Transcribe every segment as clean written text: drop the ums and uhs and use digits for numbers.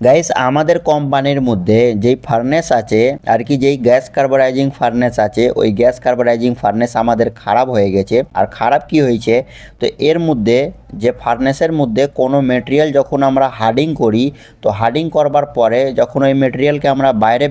Guys আমাদের কোম্পানির মধ্যে যেই ফার্নেস আছে আর কি, যেই গ্যাস কার্বোরাইজিং ফার্নেস আছে, ওই গ্যাস কার্বোরাইজিং ফার্নেস আমাদের খারাপ হয়ে গেছে। আর খারাপ কি হয়েছে, তো এর মধ্যে যে ফার্নেসের মধ্যে কোনো মেটেরিয়াল যখন আমরা হার্ডিং করি, তো হার্ডিং করবার পরে যখন ওই মেটেরিয়ালকে আমরা বাইরে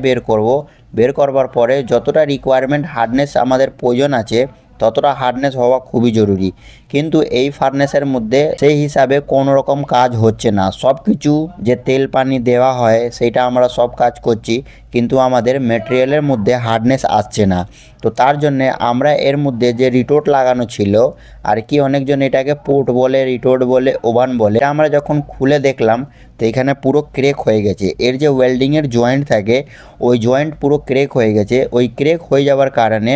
বের করবার পরে যতটা রিকোয়ারমেন্ট হার্ডনেস আমাদের প্রয়োজন আছে ততটা হার্ডনেস হওয়া খুবই জরুরি, কিন্তু এই ফার্নেসের মধ্যে সেই হিসাবে কোনো রকম কাজ হচ্ছে না। সব কিছু যে তেল পানি দেওয়া হয় সেটা আমরা সব কাজ করছি, কিন্তু আমাদের মেটেরিয়ালের মধ্যে হার্ডনেস আসছে না। তো তার জন্যে আমরা এর মধ্যে যে রিটোট লাগানো ছিল আর কি, অনেকজন এটাকে পোর্ট বলে, রিটোট বলে, ওভান বলে, আমরা যখন খুলে দেখলাম তো এখানে পুরো ক্রেক হয়ে গেছে। এর যে ওয়েল্ডিংয়ের জয়েন্ট থাকে ওই জয়েন্ট পুরো ক্রেক হয়ে গেছে। ওই ক্রেক হয়ে যাওয়ার কারণে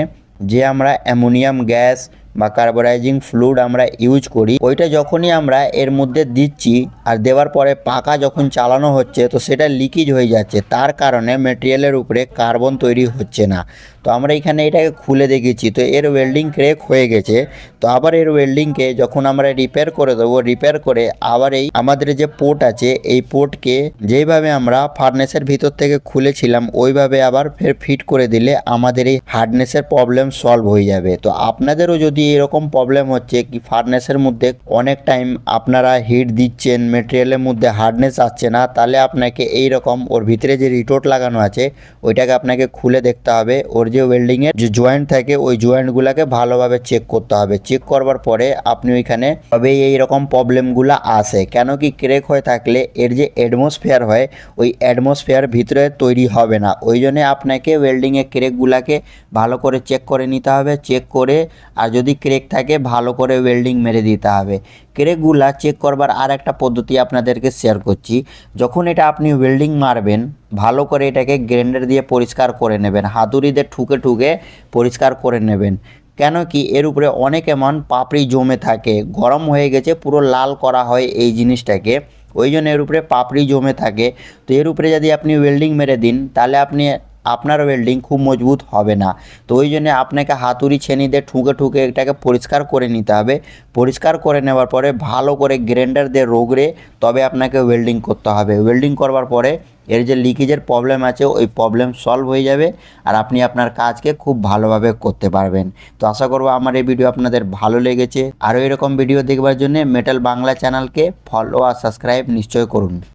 যে আমরা অ্যামোনিয়াম গ্যাস বা কার্বোরাইজিং ফ্লুইড আমরা ইউজ করি, ওইটা যখনই আমরা এর মধ্যে দিচ্ছি আর দেওয়ার পরে পাখা যখন চালানো হচ্ছে তো সেটা লিকেজ হয়ে যাচ্ছে, তার কারণে মেটেরিয়ালের উপরে কার্বন তৈরি হচ্ছে না। তো আমরা এখানে এটাকে খুলে দেখেছি, তো এর ওয়েল্ডিং ক্রেক হয়ে গেছে। তো আবার এর ওয়েল্ডিংকে যখন আমরা রিপেয়ার করে দেবো, রিপেয়ার করে আবার এই আমাদের যে পোর্ট আছে এই পোর্টকে যেইভাবে আমরা ফার্নেসের ভিতর থেকে খুলেছিলাম ওইভাবে আবার ফের ফিট করে দিলে আমাদের এই হার্ডনেসের প্রবলেম সলভ হয়ে যাবে। তো আপনাদেরও যদি এরকম প্রবলেম হচ্ছে কি ফার্নেসের মধ্যে অনেক টাইম আপনারা হিট দিচ্ছেন, মেটেরিয়ালের মধ্যে হার্ডনেস আসছে না, তাহলে আপনাকে এই রকম ওর ভিতরে যে রিটোট লাগানো আছে ওইটাকে আপনাকে খুলে দেখতে হবে। ওর যে ওয়েল্ডিংয়ের যে জয়েন্ট থাকে ওই জয়েন্টগুলোকে ভালোভাবে চেক করতে হবে। চেক করবার পরে আপনি ওইখানে তবে এই রকম প্রবলেমগুলো আসে, কেন কি ক্রেক হয়ে থাকলে এর যে অ্যাটমসফিয়ার হয় ওই অ্যাটমসফিয়ার ভিতরে তৈরি হবে না। ওই জন্যে আপনাকে ওয়েল্ডিংয়ের ক্রেকগুলোকে ভালো করে চেক করে নিতে হবে। চেক করে আর যদি ক্রেক থাকে ভালো করে ওয়েল্ডিং মেরে দিতে হবে। ক্রেকগুলা চেক করবার আর একটা পদ্ধতি আপনাদেরকে শেয়ার করছি। যখন এটা আপনি ওয়েল্ডিং মারবেন ভালো করে এটাকে গ্রাইন্ডার দিয়ে পরিষ্কার করে নেবেন, হাতুড়ি দিয়ে ঠুকে ঠুকে পরিষ্কার করে নেবেন। কেন কি এর উপরে অনেক এমন পাপড়ি জমে থাকে, গরম হয়ে গেছে পুরো লাল করা হয় এই জিনিসটাকে, ওই জন্য এর উপরে পাপড়ি জমে থাকে। তো এর উপরে যদি আপনি ওয়েল্ডিং মেরে দিন তাহলে আপনার ওয়েল্ডিং খুব মজবুত হবে না। তো ওই জন্য আপনাকে হাতুড়ি ছেনি দিয়ে ঠুকে ঠুকে এটাকে পরিষ্কার করে নিতে হবে। পরিষ্কার করে নেওয়ার পরে ভালো করে গ্রাইন্ডার দিয়ে রগড়ে তবে আপনাকে ওয়েল্ডিং করতে হবে। ওয়েল্ডিং করবার পরে এর যে লিকেজের প্রবলেম আছে ওই প্রবলেম সলভ হয়ে যাবে আর আপনি আপনার কাজকে খুব ভালোভাবে করতে পারবেন। তো আশা করবো আমার এই ভিডিও আপনাদের ভালো লেগেছে। আরও এরকম ভিডিও দেখবার জন্য মেটাল বাংলা চ্যানেলকে ফলো আর সাবস্ক্রাইব নিশ্চয় করুন।